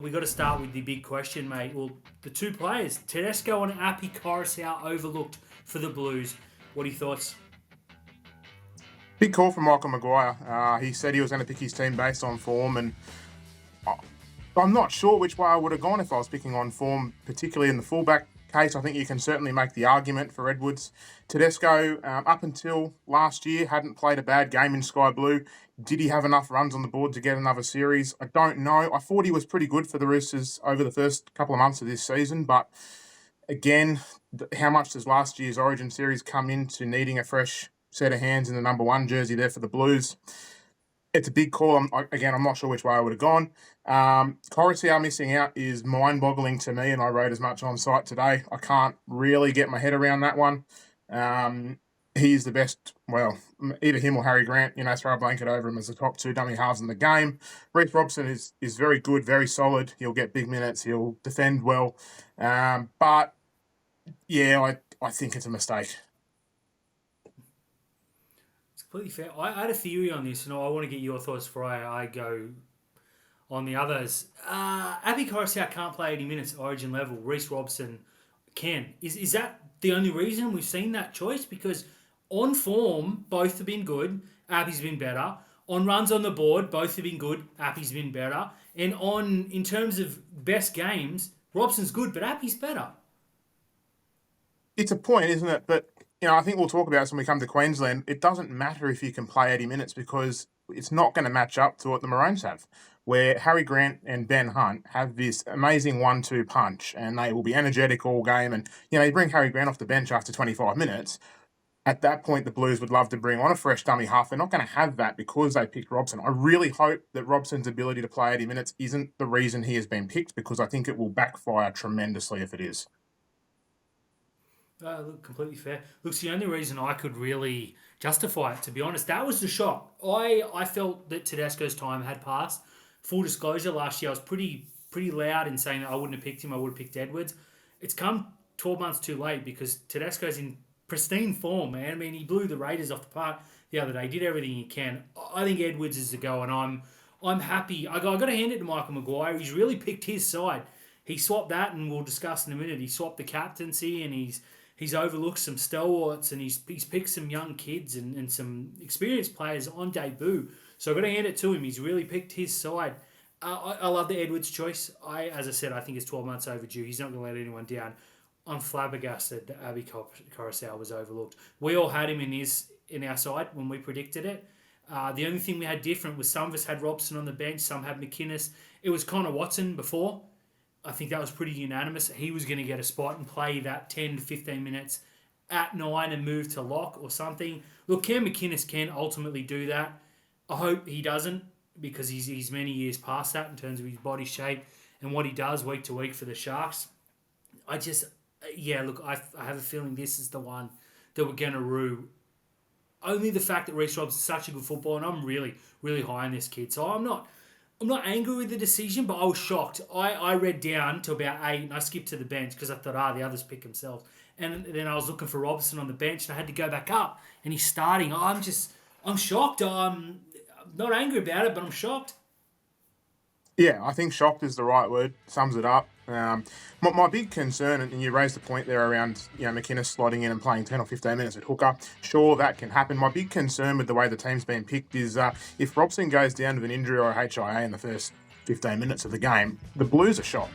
We got to start with the big question, mate. Well, the two players, Tedesco and Api Coruscant, overlooked for the Blues. What are your thoughts? Big call from Michael Maguire. He said he was going to pick his team based on form, and I'm not sure which way I would have gone if I was picking on form, particularly in the fullback case. I think you can certainly make the argument for Edwards. Tedesco, up until last year, hadn't played a bad game in Sky Blue. Did he have enough runs on the board to get another series? I don't know. I thought he was pretty good for the Roosters over the first couple of months of this season, but again, how much does last year's Origin series come into needing a fresh set of hands in the number 1 jersey there for the Blues? It's a big call. I'm not sure which way I would have gone. Coruscant missing out is mind-boggling to me, and I wrote as much on site today. I can't really get my head around that one. He's the best, well, either him or Harry Grant, throw a blanket over him as the top 2 dummy halves in the game. Reece Robson is very good, very solid. He'll get big minutes. He'll defend well. But, yeah, I think it's a mistake. Completely fair. I had a theory on this, and I want to get your thoughts before I go on the others. Api Coruscant can't play 80 minutes at Origin level. Reece Robson can. Is that the only reason we've seen that choice? Because on form, both have been good. Api's been better. On runs on the board, both have been good. Api's been better. And in terms of best games, Robson's good, but Api's better. It's a point, isn't it? But I think we'll talk about this when we come to Queensland. It doesn't matter if you can play 80 minutes because it's not going to match up to what the Maroons have, where Harry Grant and Ben Hunt have this amazing 1-2 punch, and they will be energetic all game. And, you bring Harry Grant off the bench after 25 minutes. At that point, the Blues would love to bring on a fresh dummy half. They're not going to have that because they picked Robson. I really hope that Robson's ability to play 80 minutes isn't the reason he has been picked, because I think it will backfire tremendously if it is. Look, completely fair. Look, it's the only reason I could really justify it, to be honest. That was the shock. I felt that Tedesco's time had passed. Full disclosure, last year I was pretty loud in saying that I wouldn't have picked him. I would have picked Edwards. It's come 12 months too late because Tedesco's in pristine form, man. I mean, he blew the Raiders off the park the other day. Did everything he can. I think Edwards is the go, and I'm happy. I got to hand it to Michael Maguire. He's really picked his side. He swapped that, and we'll discuss in a minute. He swapped the captaincy, and he's overlooked some stalwarts, and he's picked some young kids and some experienced players on debut. So I've got to hand it to him. He's really picked his side. I love the Edwards choice. As I said, I think it's 12 months overdue. He's not going to let anyone down. I'm flabbergasted that Api Coruscant was overlooked. We all had him in our side when we predicted it. The only thing we had different was some of us had Robson on the bench, some had McInnes. It was Connor Watson before. I think that was pretty unanimous. He was going to get a spot and play that 10 to 15 minutes at 9 and move to lock or something. Look, Cam McInnes can ultimately do that. I hope he doesn't, because he's many years past that in terms of his body shape and what he does week to week for the Sharks. I have a feeling this is the one that we're going to rue. Only the fact that Reece Robson's such a good footballer, and I'm really, really high on this kid. So I'm not angry with the decision, but I was shocked. I read down to about 8 and I skipped to the bench because I thought, the others pick themselves. And then I was looking for Robson on the bench and I had to go back up and he's starting. I'm shocked. I'm not angry about it, but I'm shocked. Yeah, I think shocked is the right word. Sums it up. My big concern, and you raised the point there around McInnes slotting in and playing 10 or 15 minutes at hooker. Sure, that can happen. My big concern with the way the team's been picked is if Robson goes down with an injury or a HIA in the first 15 minutes of the game, the Blues are shot.